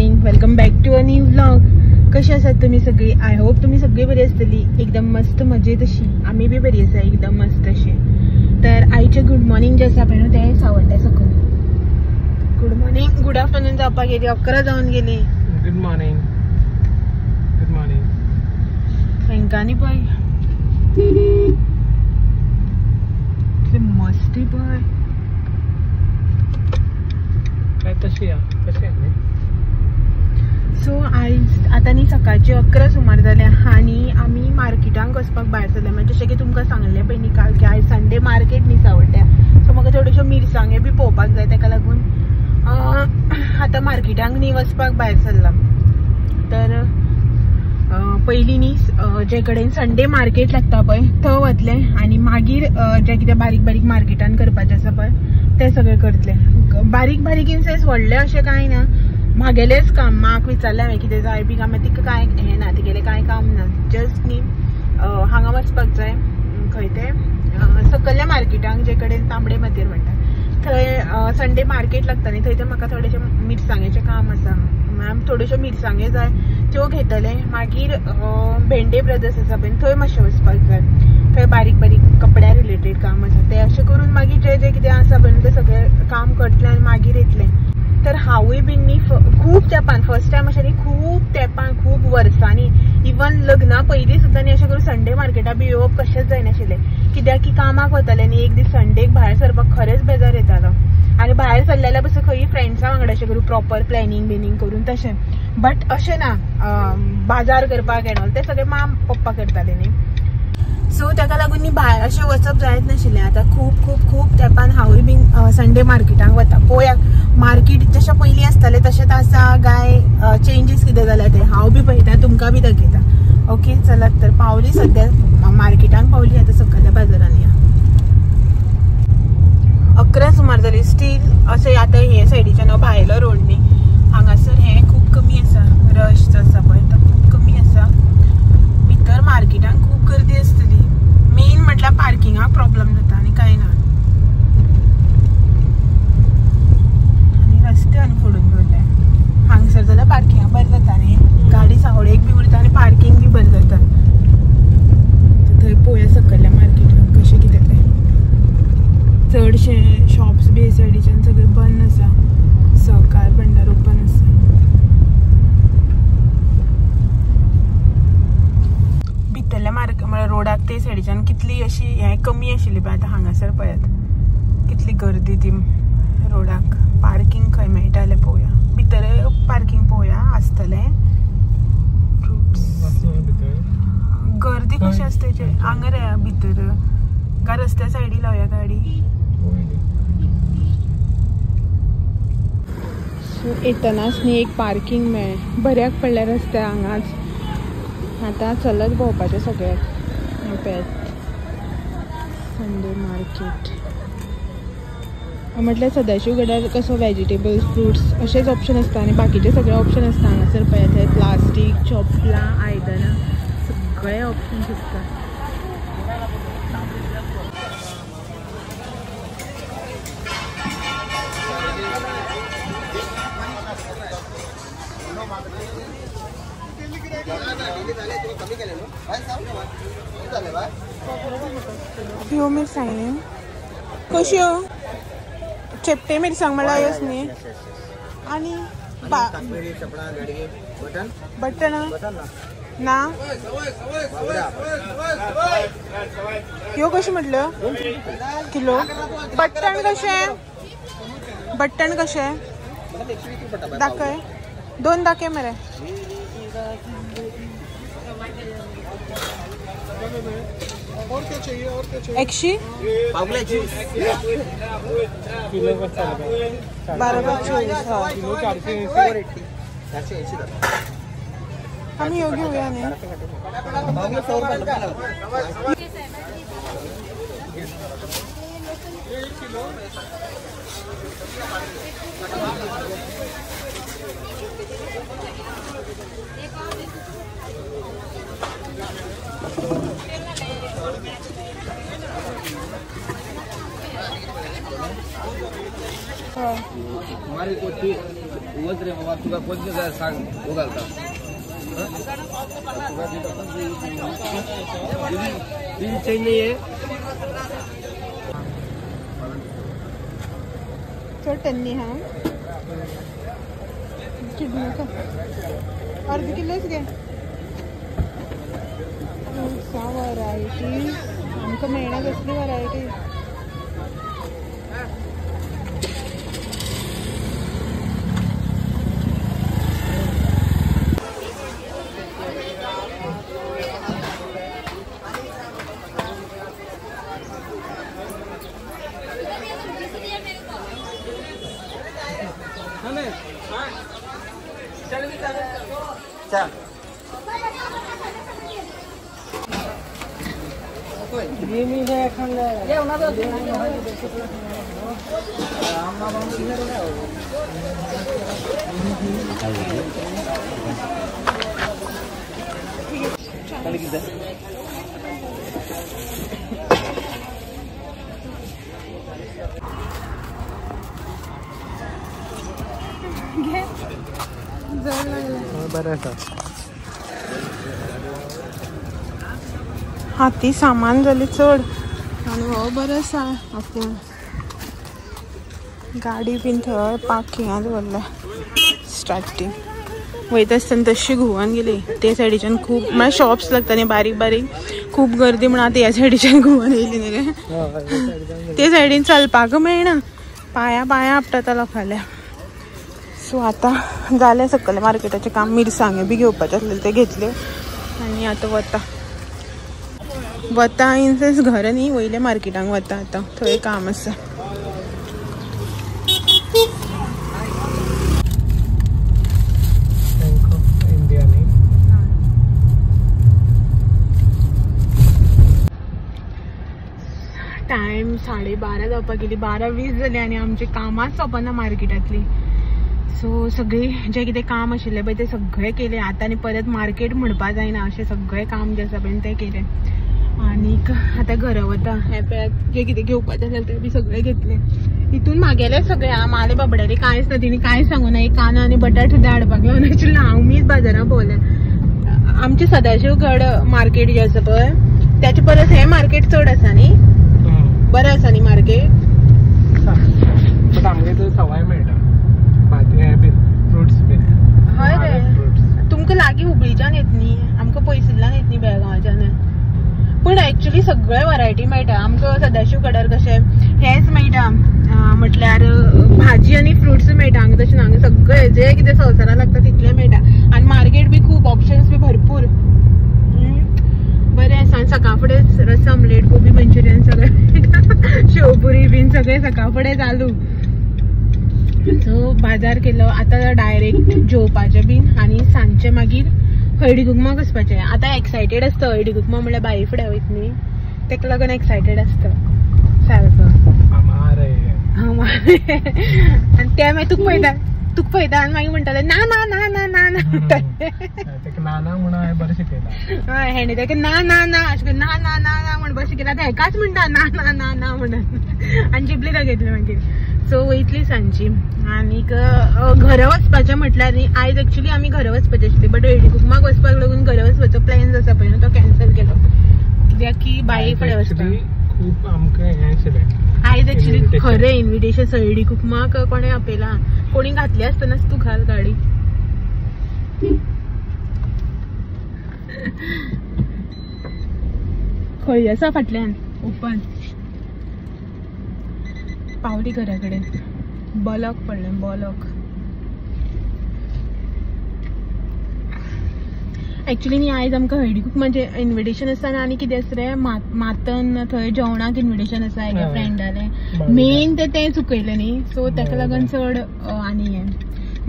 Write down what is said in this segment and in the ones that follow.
Morning, welcome back to a new vlog. कशी आसात तुम्ही सगळी? आय होप तुम्ही सगळी बरी आसतली, एकदम मस्त मजेत अशी. आम्ही बी बरी आसा, एकदम मस्त अशी. तर आईचे गुड मॉर्निंग जे आसा पळय ते सावड्ड्या सकून गुड मॉर्निंग, गुड आफ्टरनून जावपाक गेली, 11 जावन गेली. Good morning, good morning. हेंकानी पळय मस्ती पळय काय तशी कशी आहे. सो आयज आता न्ही सकाळचे 11 सुमार जाले आणि आमी मार्केटांक वचपाक भायर सरले. म्हणजे जशें की तुमकां सांगलें पळय न्ही काल की आयज संडे मार्केट न्ही सावड्ड्या. सो म्हाका थोड्योश्यो मिरसांगे बी पळोवपाक जाय, ताका लागून आतां मार्केटांक न्ही वचपाक भायर सरला. तर पयलीं न्ही जे कडेन संडे मार्केट लागता पळय थंय वतले आणि मागीर जे कितें बारीक बारीक मार्केटान करपाचें आसा पळय ते सगळे करतले. बारीक बारीक इन सेन्स व्हडलें अशें कांय ना, म्हागेलेंच काम. म्हाका विचारलें हांवें कितें जाय बी काय, तिका कांय हें ना, तिगेलें कांय काम ना. जस्ट न्ही हांगा वचपाक जाय, खंय तें सकयल्या मार्केटांक जे कडेन तांबडे मातयेर म्हणटा थंय संडे मार्केट लागता न्ही, थंय तें म्हाका थोडेशें मिरसांगेचें काम आसा. थोड्योश्यो मिरसांगे जाय त्यो घेतले. मागीर भेंडे ब्रदर्स आसा पळय थंय मातशें वचपाक जाय, थंय बारीक बारीक कपड्या रिलेटेड काम आसा तें. अशें करून मागीर जे जे कितें आसा पळय तें सगळें काम करतलें आनी मागीर येतलें. तर हांवूय बीन न्ही खूब तेंपान, फर्स्ट टायम अशें न्ही, खूब तेंपान, खूब वर्सांनी, इवन लग्ना पयलीं सुद्दां न्ही अशें करून संडे मार्केटां बी येवप कशेंच जायनाशिल्लें. कित्याक की कामाक वतालें न्ही, एक दीस संडेक भायर सरपाक खरेंच बेजार येतालो. आनी भायर सरलेल्या बसून खंय फ्रेंड्सां वांगडा अशें करून प्रॉपर प्लॅनिंग बिनींग करून तशें. बट अशें ना बाजार करपाक एंड ऑल तें सगळें माम पप्पा करताले न्ही. सो ताका लागून न्ही भायर अशें वचप जायत नाशिल्लें. आतां खूब खूब खूब तेंपान हांवूय बीन संडे मार्केटांक वता. पळोवया मार्केट जशें पयलीं आसतालें तशेंच आसा काय चेंजीस कितें जाल्या ते हांव बी पळयता, तुमकां बी दाखयता. ओके चलात. तर पावली सद्या मार्केटांक पावली, आतां सकयल्या बाजारान या. 11 सुमार जाली. स्टील अशें आतां हे सायडीच्यान भायलो रोड न्ही, हांगासर हें खूब कमी आसा, रश जो आसा पळय तो खूब कमी आसा. भितर मार्केटांक खूब गर्दी आसतली. मेन म्हटल्यार पार्किंगाक प्रॉब्लेम जाता आनी कांय ना. आनी रस्त्यान फोडून दवरले हांगसर जाल्यार पार्किंगाक बरें जाता न्ही, गाडी सावडेक बी उरता आनी पार्किंग बी बरें जाता. थंय पळोवया सकयल्या मार्केटांक कशें कितें तें. चडशे शॉप्स बी सायडीच्यान सगळे बंद आसा. सहकार भंडार ओपन आसा. भितरल्या म्हळ्यार रोडाक ते सायडीच्यान कितली अशी हें कमी आशिल्ली पळय. आतां हांगासर पळयात कितली गर्दी ती रोडाक. पार्किंग खंय मेळटा जाल्यार पळोवया. भितर पार्किंग पळोवया आसतलें. फ्रुट्स गर्दी कशी आसता तेजे हांगा रे भितर काय रस्त्या सायडी लावया गाडी. सो येतनाच न्ही एक पार्किंग मेळ्ळें, बऱ्याक पडल्या रस्त्या हांगाच. आतां चलत भोंवपाचें सगळ्याक. पळयात संडे मार्केट म्हटल्यार सदाशिव गड्यार कसो वेजिटेबल्स फ्रुट्स अशेंच ऑप्शन आसता आनी बाकीचे सगळे ऑप्शन आसता. हांगासर पळयात हे प्लास्टीक चॉपलां आयदनां सगळे ऑप्शन्स आसता. ह्यो मिरसांगे कश्यो चेपटे मिरसांग म्हळ्यार ह्योच न्ही. आनी बटन ना ह्यो कशें म्हटल्यो किलो. बट्टण कशें, बट्टण कशें दाखय, 2 दाखय मरे. 100 किलो का 12 किलो 480. आम्ही ह्यो घेऊया न्ही. मारी कोटी उवच रे बाबा तुका कोणते जाय सांग हो घालता तीन चेंज नाहीये चटणी हा किडनी का अर्ध किलोच घे व्हरायटी आमकां मेळना कसली व्हरायटी हाती सामान जाली चढ आणि हो बरें आसा आपूण गाडी बीन थंय पार्किंगांत व्हरल्या स्टार्टींग वयता आसतना तशी घुंवन गेली ते सायडीच्यान खूब म्हळ्यार शॉप्स लागताली बारीक बारीक खूब गर्दी म्हणून आतां ह्या सायडीच्यान घुंवन येयली न्ही ते सायडीन चलपाक मेळना पांयां आपटता लोकांल्या सो आतां जालें सकयल मार्केटाचें काम मिरसांगे बी घेवपाचे आसलेले ते घेतल्यो आनी आतां वता इन सेन्स घर न्ही वयल्या मार्केटांक वता आतां थंय काम आसा टायम 12:30 जावपाक गेली 12:20 जाली आनी आमची कामांच सोंपना मार्केटांतली सो सगळे जे कितें काम आशिल्लें पळय ते सगळे केले आतां आनी परत मार्केट म्हणपा जायना अशें सगळें काम जें आसा पळय तें केलें आनीक आतां घरा वता हे पळयात जे कितें घेवपाचें आसलें तें बी सगळें घेतलें हितून म्हागेलें सगळें माले बाबड्याली कांयच ना तिणी कांयच सांगूं ना एक कांदो आनी बटाट सुद्दां हाडपाक लावन आशिल्लें हांव मीच बाजारांत भोंवलें आमचें सदाशिवगड मार्केट जें आसा पळय त्याचे परस हें मार्केट चड आसा न्ही बरें आसा न्ही मार्केट बट आमगे थंय सवाय मेळटा भाजी बीन फ्रुट्स बीन हय रे तुमकां लागीं हुबळीच्यान येत न्ही आमकां पयसुल्ल्यान येत न्ही बेळगांवच्यान पण एक्चुअली सगळे वरायटी मेळटा आमकां सदाशिवगडार कशें हेच मेळटा म्हटल्यार भाजी आनी फ्रुट्स मेळटा हांगा तशें हांगा सगळें जे कितें संवसाराक लागता तितलें मेळटा आनी मार्केट बी खूब ऑप्शन्स बी भरपूर बरें आसा आनी सकाळ फुडें रस आमलेट गोबी मंचुरियन सगळें मेळटा शेवपुरी बीन सगळें सकाळ फुडें चालू सो बाजार केलो आतां डायरेक्ट जेवपाचें बीन आनी सांजचें मागीर हळदी कुकमाक वचपाचें आतां एक्सायटेड आसता हळदी कुकमा म्हणल्यार बाये फुडें वयत न्ही तेका लागून एक्सायटेड आसता सारको आनी ते मागीर तुका पळयता आनी मागीर म्हणटाले ना ना ना ना ना ना म्हणटाले म्हणून हांवें बरें शिकयलां हय हेणी तेका ना ना ना अशें करून ना ना ना ना म्हण बरें शिकयलां आतां हेकाच म्हणटा ना ना ना ना म्हणून आनी जिबली दाखयतली मागीर सो वयतली सांजची आनीक घरा वचपाचें म्हटल्यार न्ही आयज एक्चुअली आमी घरा वचपाचें आशिल्ली बट हळदी कुकमाक वचपाक लागून घरा वचपाचो प्लॅन आसा पळय तो कॅन्सल केलो कित्याक की बाये फुडें वचपाक खूब आमकां हें आशिल्लें आयज एक्चुअली खरें इन्विटेशन हळदी कुकमाक कोणें आपयलां कोणी घातली आसतनाच तूं घाल गाडी खंय आसा फाटल्यान ओपन पावली घरा कडेन बॉलक पडलें बॉलक एक्चुअली न्ही आयज आमकां हळदी कुकमाचें इन्विटेशन आसा आनी कितें आसा रे मातन थंय जेवणाक इन्विटेशन आसा एका फ्रेंडालें मेन तें चुकयलें न्ही सो तेका लागून चड आनी हें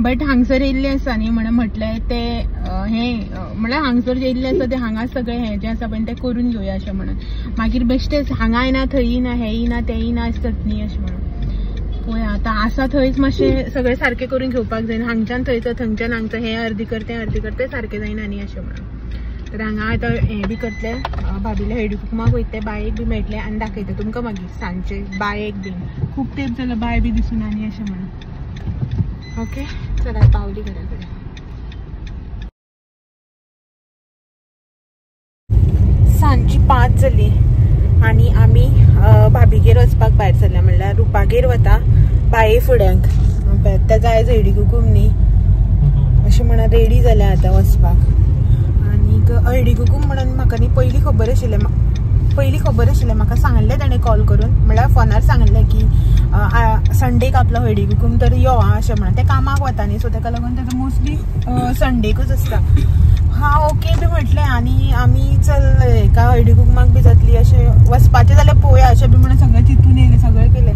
बट हांगसर येयल्लें आसा न्ही म्हणून म्हटलें तें हें म्हळ्यार हांगसर जे येयल्लें आसा तें हांगा सगळें हें जें आसा पळय तें करून घेवया अशें म्हणून मागीर बेश्टेच हांगा येना थंय येना हें येना तें येना आसतात न्ही अशें म्हणून पळय आतां आसा थंयच मातशें सगळें सारकें करून घेवपाक जाय हांगच्यान थंयचो थंयच्यान हांगचो हें अर्दी कर तें सारकें जायना न्ही अशें म्हणून तर हांगा आतां हें बी करतले भाभीले हळदी कुकुमाक वयतले बायेक बी मेळटले आनी दाखयता तुमकां मागीर सांजचे बायेक बी खूब तेंप जालो बाय बी दिसून आनी अशें म्हणून ओके चला पावली घरा कडेन सांजची 5 जाली आनी आमी भाभीगेर वचपाक भायर सरल्या म्हणल्यार रुपागेर वता बाये फुड्यांक तेजो आयज हळदी कुकूम न्ही अशें म्हणून रेडी जाल्या आतां वचपाक आनीक हळदी कुकूम म्हणून म्हाका न्ही पयलीं खबर आशिल्लें म्हाका सांगलें ताणें कॉल करून म्हणल्यार फोनार सांगलें की संडेक आपलो हळदी कुकूम तर यो आं अशें म्हणून ते कामाक वता न्ही सो ताका लागून ताजो मोस्टली संडेकूच आसता हां ओके बी म्हटलें आनी आमी चल हेका हळदी कुकुमाक बी जातली अशें वचपाचें जाल्यार पळोवया अशें बी म्हणून सगळें चिंतून येयलें सगळें केलें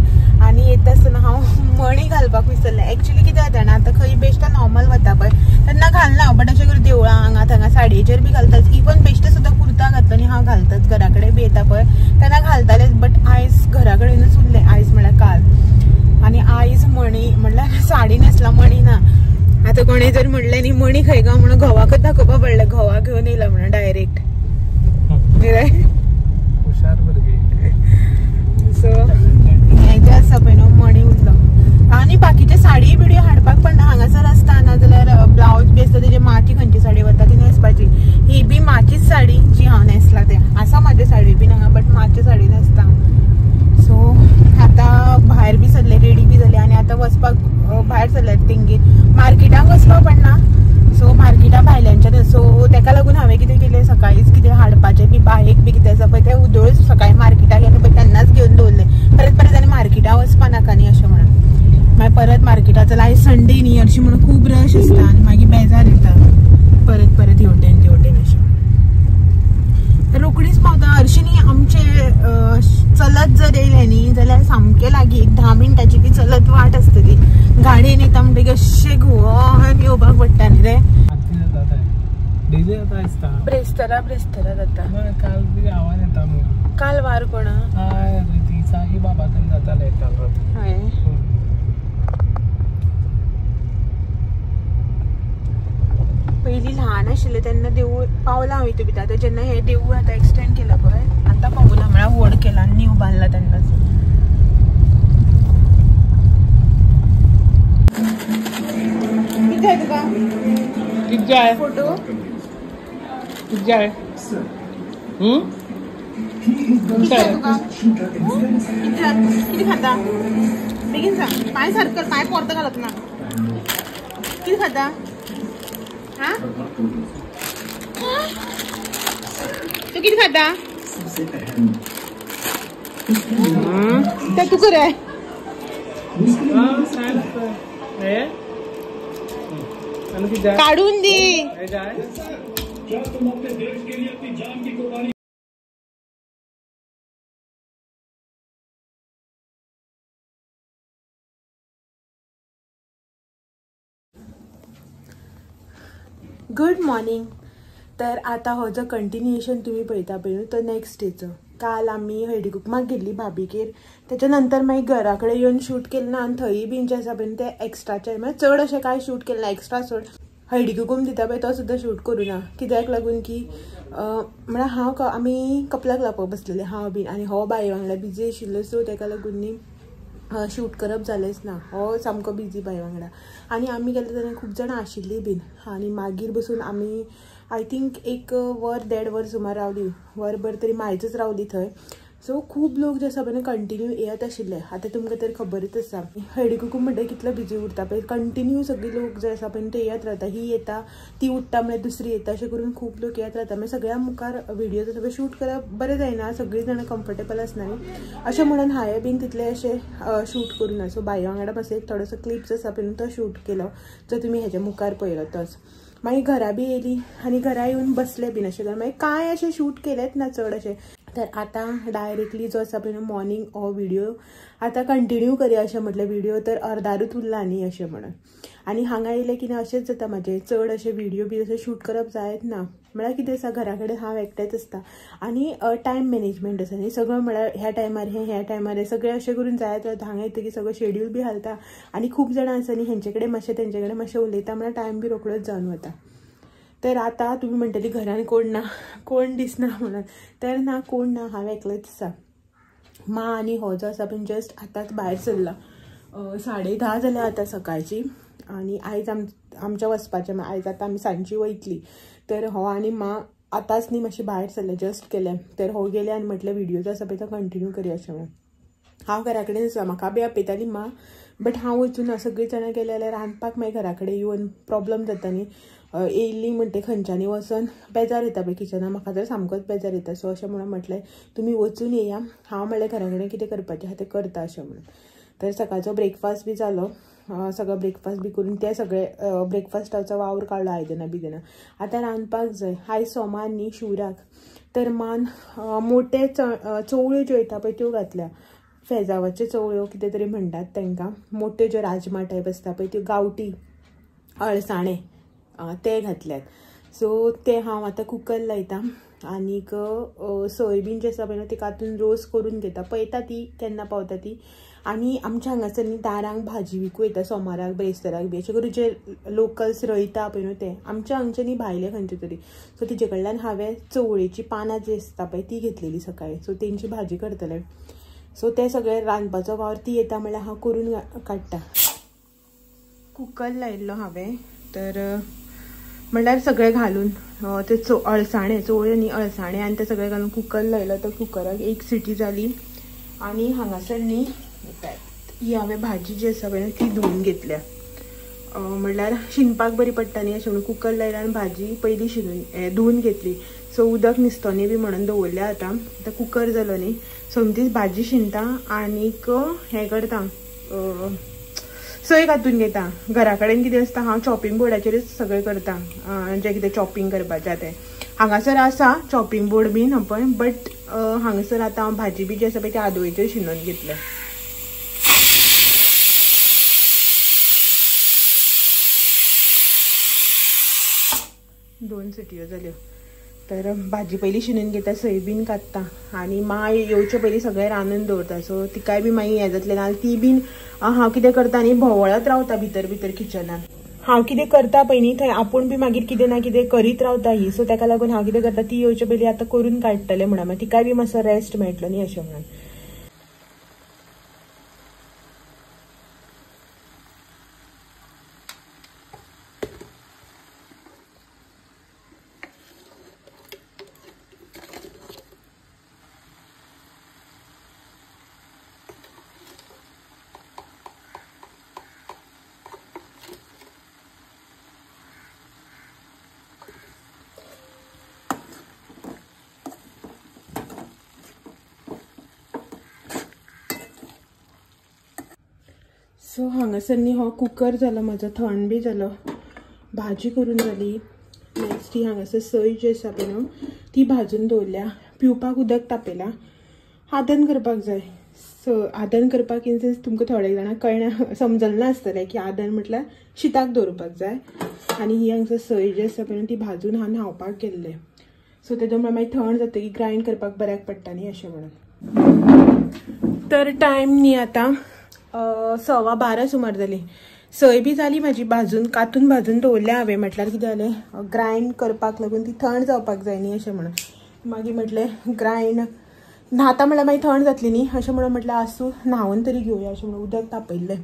आनी येता आसतना हांव मणी घालपाक विसरलें एक्चुली कितें जाता जाणा आतां खंय बेश्टें नॉर्मल वता पळय तेन्ना घालना बट अशें करून देवळां हांगा थंगा साडयेचेर बी घालतात इवन बेश्टें सुद्दां कुर्ता घातलो न्ही हांव घालताच घरा कडेन बी येता पळय तेन्ना घालतालेंच बट आयज घरा कडेनूच उरलें आयज म्हळ्यार काल आनी आयज मणी म्हणल्यार साडी न्हेसला मणी ना आता कोणी जर म्हणलें न्ही मणी खंय गा म्हणून घोवाकच दाखोवपा पडलें घोवा घेवन येयला म्हणून डायरेक्ट हुशार भुरगी सो हें जें आसा पळय न्हू मणी उरलो आनी बाकीचे साडी बिडी हाडपाक पडना हांगासर आसता नाजाल्यार ब्लावज बी आसता तेजे माची खंयची साडी वता ती न्हेसपाची ही बी माचीच साडी जी हांव न्हेसला तें आसा म्हाजे साडी बीन हांगा बट माची साडी न्हेसता सो आतां भायर बी सरले रेडी बी जाले आनी आतां वचपाक भायर सरल्यात तेंगेर मार्केटाक वचपाक पडना सो मार्केटा भायल्यांच्यान सो ताका लागून हांवें कितें केलें सकाळींच कितें हाडपाचें बी बायेक बी कितें आसा पळय तें उदळूच सकाळीं मार्केटाक गेलें पळय तेन्नाच घेवन दवरलें परत आनी मार्केटाक वचपा नाका न्ही अशें म्हणून मागीर परत मार्केटाक चला आयज संडे न्ही हरशीं म्हणून खूब रश आसता आनी मागीर बेजार येता परत हेवटेन तेवटेन अशें रोकडीच पावता हरशीं न्ही आमचे चलत जर येयलें न्ही जाल्यार सामकें लागीं एक 10 मिनटाची बी चलत वाट आसतली गाडयेन येता म्हणटकीर अशें घुंवोन येवपाक पडटा न्ही रे डीजे जाता आसता ब्रेस्तारा जाता काल बी आवाज येता मग काल वार कोणा हय ती साई बाबा थंय जाताले काल हय पयलीं ल्हान आशिल्लें तेन्ना देवूळ पावला हांव हितून भितर आतां जेन्ना हें देवूळ आतां एक्सटेंड केलां पळय आतां पावला म्हळ्यार व्हड केलां न्यू बांदला तेन्नाच कितें जाय तुका कितें जाय फोटो कितें जाय कितें खाता बेगीन सांग पांय सारको कर पांय परतो घालप ना कितें खाता हाँ तू कितें खाता तें तुका रे काढून दी गुड मॉर्निंग तर आता हो जो कंटिन्युएशन तुम्ही पळयता पळय तो नेक्स्ट डेचो काल आमी हळदी कुकुमाक गेल्ली भाभीगेर त्याच्या नंतर मागीर घरा कडेन येवन शूट केलें ना आनी थंय बीन जें आसा पळय तें एक्स्ट्राचें म्हळ्यार चड अशें कांय शूट केलें ना एक्स्ट्रा चड हळदी कुकूम दिता पळय तो सुद्दां शूट करूं ना कित्याक लागून की म्हळ्यार हांव आमी कपलाक लावपाक बसलेले हांव बीन आनी हो बाये वांगडा बिजी आशिल्लो सो ताका लागून न्ही शूट करप जालेंच ना हो सामको बिजी बाये वांगडा आनी आमी गेले तेन्ना खूब जाणां आशिल्लीं बीन आनी मागीर बसून आमी आय थिंक 1 वर 1.5 वर सुमार रावली वरभर तरी मायजूच रावली थंय सो खूब लोक जे आसा पळय कंटिन्यू येत आशिल्ले आतां तुमकां तर खबरच आसा हळदी कुकूम म्हणटकीर कितलो बिजी उरता पळय कंटिन्यू सगळी लोक जे आसा पळय ते येत रावता ही येता ती उठता म्हळ्यार दुसरी येता अशें करून खूब लोक येत रावता मागीर सगळ्या मुखार व्हिडिओ आसा पळय शूट करप बरें जायना सगळीं जाणां कम्फर्टेबल आसना अशें म्हणून हांवें बीन तितलें अशें शूट करूं ना सो बाये वांगडा बस एक थोडोसो क्लिप्स आसा पळय तो शूट केलो जो तुमी हेच्या मुखार पळयलो तोच मागीर घरा बी येयली आनी घरा येवन बसले बीन अशें मागीर कांय अशें शूट केलेंच ना चड अशें तर आतां डायरेक्टली जो आसा पळय मॉर्निंग हो व्हिडिओ आतां कंटिन्यू करया अशें म्हटलें व्हिडिओ तर अर्दारूच उरला न्ही अशें म्हणून आनी हांगा येयलें की अशेंच जाता म्हाजें चड अशें व्हिडिओ बी अशें शूट करप जायत ना म्हळ्यार कितें आसा घरा कडेन हांव एकटेंच आसता आनी टायम मॅनेजमेंट आसा न्ही सगळें म्हळ्यार ह्या टायमार ह्या टायमार सगळें अशें करून जायत रावता हांगा येतकीर सगळें शेड्यूल बी घालता आनी खूब जाणां आसा न्ही हेंचे कडेन मातशें तेंचे कडेन मातशें उलयता म्हळ्यार टायम बी रोखडोच जावन वता तर आता तुम्ही म्हणटली घरान कोण दिसना म्हणून, तर ना कोण ना, हांव एकलेच आसा. मा आनी हो जो आसा पण जस्ट आतांच भायर सरला. 10:30 जाल्या आतां सकाळची आणि आयज आमच्या वचपाचें. आयज आतां आमी सांजची वयतली. तर हो आनी मा आतांच न्ही मातशें भायर सरले, जस्ट केले. तर हो गेले आनी म्हटलें व्हिडिओ जो आसा पळय तो कंटिन्यू करया अशें म्हणून. हांव घरा कडेन आसा, म्हाका बी आपयताली मा, बट हांव वचून ना. सगळीं जाणां गेले जाल्यार रांदपाक मागीर घरा कडेन येवन प्रॉब्लम जाता न्ही. येयल्ली म्हणटे खंयच्यानी वचून बेजार येता पळय किचनान, म्हाका तर सामकोच बेजार येता. सो अशें म्हणून म्हटलें तुमी वचून येया, हांव म्हणलें घरा कडेन कितें करपाचें आहा तें करता अशें म्हणून. तर सकाळचो ब्रेकफास्ट बी जालो, सगळो ब्रेकफास्ट बी करून ते सगळे ब्रेकफास्टाचो वावर काडलो आयदनां बिदनां. आतां रांदपाक जाय. आयज सोमार न्ही शिवराक. तर मान मोटे चवळ्यो ज्यो येता पळय त्यो घातल्या. फेजावाच्यो चवळ्यो कितें तरी म्हणटात तांकां. मोट्यो ज्यो राजमा टायप आसता पळय त्यो, गांवठी अळसाणे ते घातल्यात. सो ते हांव आतां कुकर लायता आनीक सोयाबीन जी आसा पळय ती कातून रोस करून घेता. पळयता ती केन्ना पावता ती. आनी आमच्या हांगासर न्ही दारांक भाजी विकूं येता सोमाराक बेस्ताराक बी. अशें करून जे लोकल्स रोयता पळय न्हू ते आमच्या हांगचे न्ही भायले खंयचे तरी. सो तेजे कडल्यान हांवें चवळेची पानां जी आसता पळय ती घेतलेली सकाळी. सो तेंची भाजी करतले. सो ते सगळे रांदपाचो वावर ती येता म्हणल्यार हांव करून काडटा. कुकर लायिल्लो हांवें. तर म्हणल्यार सगळें घालून ते अळसाणे चवळ्यो न्ही अळसाणे आनी ते सगळें घालून कुकर लायलो. तर कुकराक 1 सिटी जाली. आनी हांगासर न्ही ही हांवें भाजी जी आसा पळय ती धुवन घेतल्या. म्हणल्यार शिनपाक बरी पडटा न्ही अशें म्हणून कुकर लायला आनी भाजी पयलीं धुवन घेतली. सो उदक न्हिसतोनी बी म्हणून दवरल्या. आतां कुकर जालो न्ही. समतीच भाजी शिनता आनीक हें करता, सोय घातून घेता. घरा कडेन कितें आसता हांव चॉपिंग बोर्डाचेरच सगळें करता, जें कितें चॉपिंग करपाचें तें. हांगासर आसा चॉपिंग बोर्ड बीन पण, बट हांगासर आतां हांव भाजी बी जी आसा पळय ती आदोळेचेर शिनून घेतल्या. दोन सिटयो जाल्यो. तर भाजी पयलीं शिनून घेता, सोयाबीन काडटा आनी मा येवचे पयलीं सगळें रांदून दवरता. सो तिकाय बी मागीर हें जातलें नाल्यार ती बीन हांव कितें करता न्ही भोंवळत रावता भितर किचनान. हांव कितें करता पळय न्ही थंय आपूण बी मागीर कितें ना कितें करीत रावता ही. सो ताका लागून हांव कितें करता ती येवचे पयलीं आतां करून काडटलें म्हणून मागीर तिकाय बी मातसो रेस्ट मेळटलो न्ही अशें म्हणून. सो हांगासर न्ही हो कुकर जालो म्हाजो, थंड बी जालो. भाजी करून जाली. नेक्स्ट ही हांगासर सोय जी आसा पळय न्हू ती भाजून दवरल्या. पिवपाक उदक तापयलां. आदन करपाक जाय. सो आदन करपाक इन सेन्स तुमकां थोड्या जाणांक कळना समजलें नासतलें की आदन म्हटल्यार शिताक दवरपाक जाय. आनी ही हांगासर सोय जी आसा पळय ती भाजून हांव न्हावपाक गेल्लें. सो तेजो मागीर थंड जातकीर ग्रायंड करपाक बऱ्याक पडटा न्ही अशें म्हणून. तर टायम न्ही आतां 12:15 सुमार जाली. सोय बी जाली म्हाजी भाजून कातून भाजून दवरल्या हांवें. म्हटल्यार कितें जालें ग्रायंड करपाक लागून ती थंड जावपाक जाय न्ही अशें म्हणून. मागीर म्हटलें ग्रायंड न्हाता म्हणल्यार मागीर थंड जातली न्ही अशें म्हणून म्हटलें आसूं न्हावून तरी घेवया अशें म्हणून उदक तापयल्लें.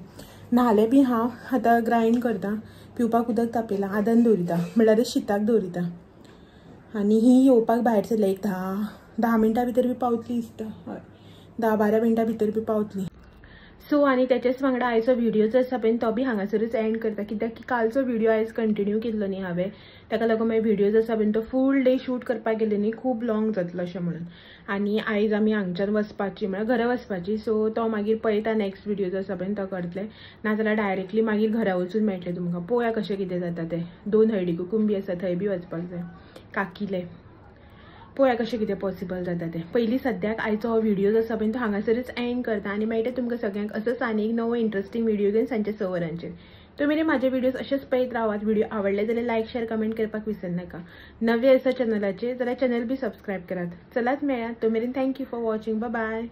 न्हालें बी हांव. आतां ग्रायंड करता. पिवपाक उदक तापयलां. आदन दवरिता म्हणल्यार शिताक दवरिता. आनी ही येवपाक भायर सरल्या. एक 10 मिनटां भितर बी पावतली दिसता. हय 10-12 मिनटां भितर बी पावतली. सो आनी तेच्याच वांगडा आयचो व्हिडिओ जो आसा पळय तो बी हांगासरूच एंड करता. कित्याक की कालचो व्हिडिओ आयज कंटिन्यू केल्लो न्ही हांवें. ताका लागून मागीर व्हिडिओ जो आसा पळय तो फूल डे शूट करपाक गेले न्ही खूब लॉंग जातलो अशें म्हणून. आनी आयज आमी हांगच्यान वचपाची म्हळ्यार घरा वचपाची. सो तो मागीर पळयता नेक्स्ट व्हिडिओ जो आसा पळय तो करतले. नाजाल्यार डायरेक्टली मागीर घरा वचून मेळटलें तुमकां. पळोवया कशें कितें जाता तें. 2 हळडी कुकूम बी आसा थंय बी वचपाक जाय. काकिले पळोवया कशें कितें पॉसिबल जाता तें. पयलीं सद्याक आयचो हो व्हिडिओ जो आसा पळय तो हांगासरच एंड करता. आनी मेळटा तुमकां सगळ्यांक असोच आनी एक नवो इंट्रस्टींग व्हिडिओ घेवन सांजचे 6 वरांचेर. तुमी म्हाजे व्हिडिओज अशेंच पळयत रावात. व्हिडिओ आवडले जाल्यार लायक शेअर कमेंट करपाक विसरनाका. नवे आसा चॅनलाचेर जाल्यार चॅनल बी सबस्क्रायब करात. चलात मेळया. तो मेरेन thank you for watching. Bye bye.